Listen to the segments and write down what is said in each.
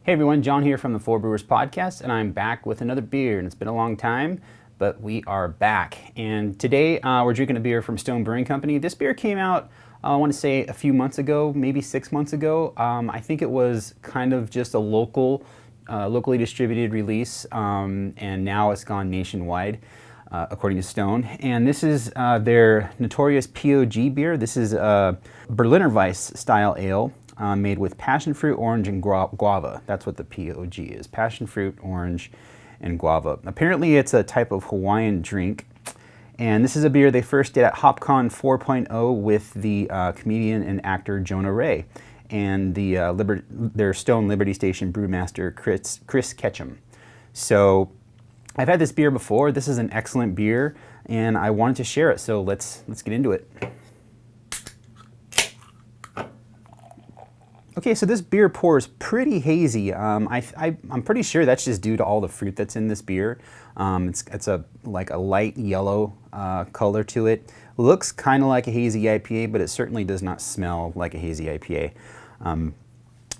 Hey everyone, John here from the Four Brewers podcast, and I'm back with another beer, and it's been a long time, but we are back. And today we're drinking a beer from Stone Brewing Company. This beer came out, I want to say a few months ago, maybe 6 months ago. I think it was kind of just a locally distributed release, and now it's gone nationwide, according to Stone. And this is their Notorious P.O.G beer. This is a Berliner Weiss style ale. Made with passion fruit, orange, and guava. That's what the P.O.G is, passion fruit, orange, and guava. Apparently it's a type of Hawaiian drink, and this is a beer they first did at HopCon 4.0 with the comedian and actor Jonah Ray and their Stone Liberty Station brewmaster Chris Ketchum. So I've had this beer before. This is an excellent beer, and I wanted to share it, so let's get into it. Okay, so this beer pours pretty hazy. I'm pretty sure that's just due to all the fruit that's in this beer. It's a light yellow color to it. Looks kind of like a hazy IPA, but it certainly does not smell like a hazy IPA.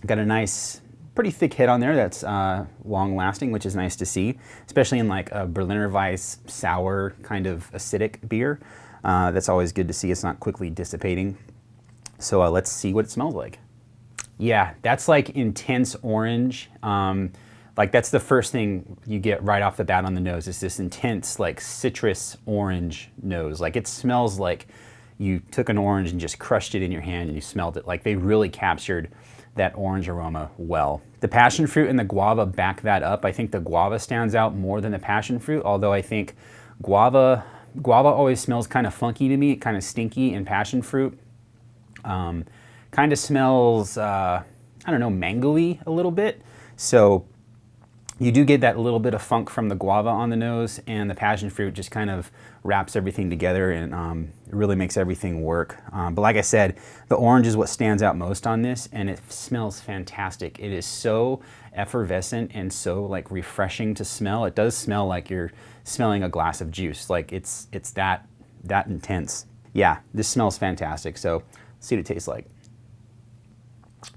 Got a nice, pretty thick head on there that's long lasting, which is nice to see, especially in like a Berliner Weiss sour kind of acidic beer. That's always good to see. It's not quickly dissipating. So let's see what it smells like. Yeah, that's like intense orange. Like that's the first thing you get right off the bat on the nose. It's this intense like citrus orange nose. Like it smells like you took an orange and just crushed it in your hand and you smelled it. Like they really captured that orange aroma well. The passion fruit and the guava back that up. I think the guava stands out more than the passion fruit, although I think guava always smells kind of funky to me, kind of stinky in passion fruit. Kind of smells, I don't know, mango-y a little bit. So you do get that little bit of funk from the guava on the nose, and the passion fruit just kind of wraps everything together and it really makes everything work. But like I said, the orange is what stands out most on this, and it smells fantastic. It is so effervescent and so like refreshing to smell. It does smell like you're smelling a glass of juice. Like it's that intense. Yeah, this smells fantastic. So let's see what it tastes like.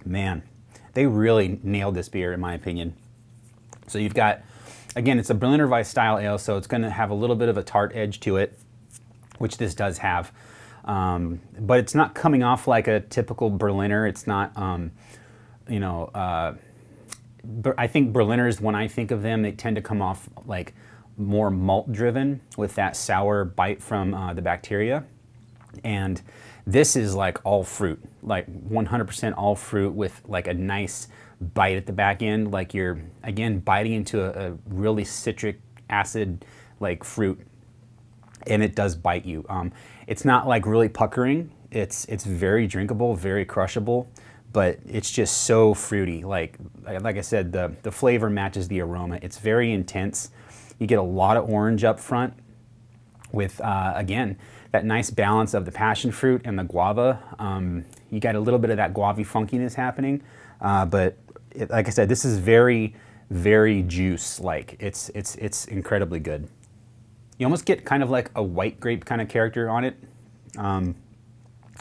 Man, they really nailed this beer in my opinion. So you've got, again, it's a Berliner Weiss style ale, so it's going to have a little bit of a tart edge to it, which this does have. But it's not coming off like a typical Berliner. It's not, I think Berliners, when I think of them, they tend to come off like more malt driven with that sour bite from the bacteria. And this is like all fruit, like 100% all fruit with like a nice bite at the back end. Like you're, again, biting into a really citric acid like fruit, and it does bite you. It's not like really puckering. It's very drinkable, very crushable, but it's just so fruity. Like I said, the flavor matches the aroma. It's very intense. You get a lot of orange up front with, again, that nice balance of the passion fruit and the guava. You got a little bit of that guava funkiness happening, but like I said, this is very, very juice-like. It's incredibly good. You almost get kind of like a white grape kind of character on it,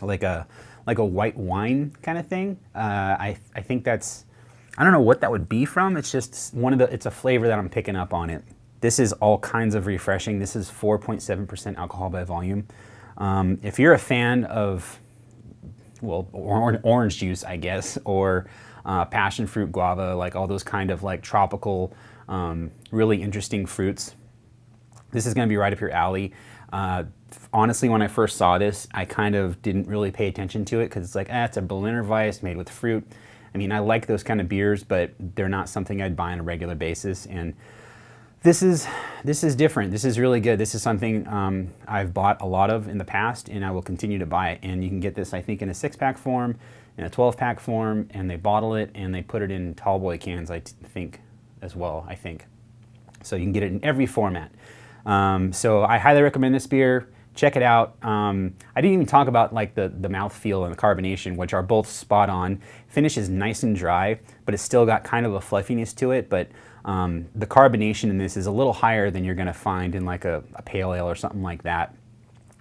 like a white wine kind of thing. I think that's, I don't know what that would be from. It's just it's a flavor that I'm picking up on it. This is all kinds of refreshing. This is 4.7% alcohol by volume. If you're a fan of, well, orange juice, I guess, or passion fruit, guava, like all those kind of like tropical, really interesting fruits, this is going to be right up your alley. Honestly, when I first saw this, I kind of didn't really pay attention to it because it's like, it's a Berliner Weiss made with fruit. I mean, I like those kind of beers, but they're not something I'd buy on a regular basis. And this is different. This is really good. This is something I've bought a lot of in the past, and I will continue to buy it. And you can get this, I think, in a 6-pack form, in a 12-pack form, and they bottle it and they put it in tallboy cans, I think, as well, I think. So you can get it in every format. So I highly recommend this beer. Check it out. I didn't even talk about like the mouthfeel and the carbonation, which are both spot on. Finish is nice and dry, but it's still got kind of a fluffiness to it. But the carbonation in this is a little higher than you're going to find in like a pale ale or something like that.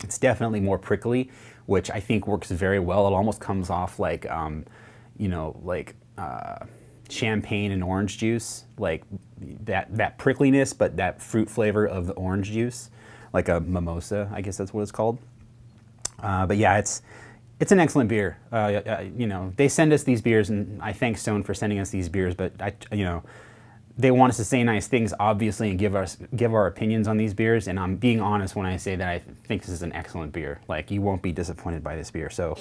It's definitely more prickly, which I think works very well. It almost comes off like, champagne and orange juice, like that prickliness, but that fruit flavor of the orange juice, like a mimosa, I guess that's what it's called. But yeah, it's an excellent beer. You know, they send us these beers, and I thank Stone for sending us these beers. But you know, they want us to say nice things, obviously, and give our opinions on these beers. And I'm being honest when I say that I think this is an excellent beer. Like, you won't be disappointed by this beer. So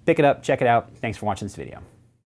pick it up, check it out. Thanks for watching this video.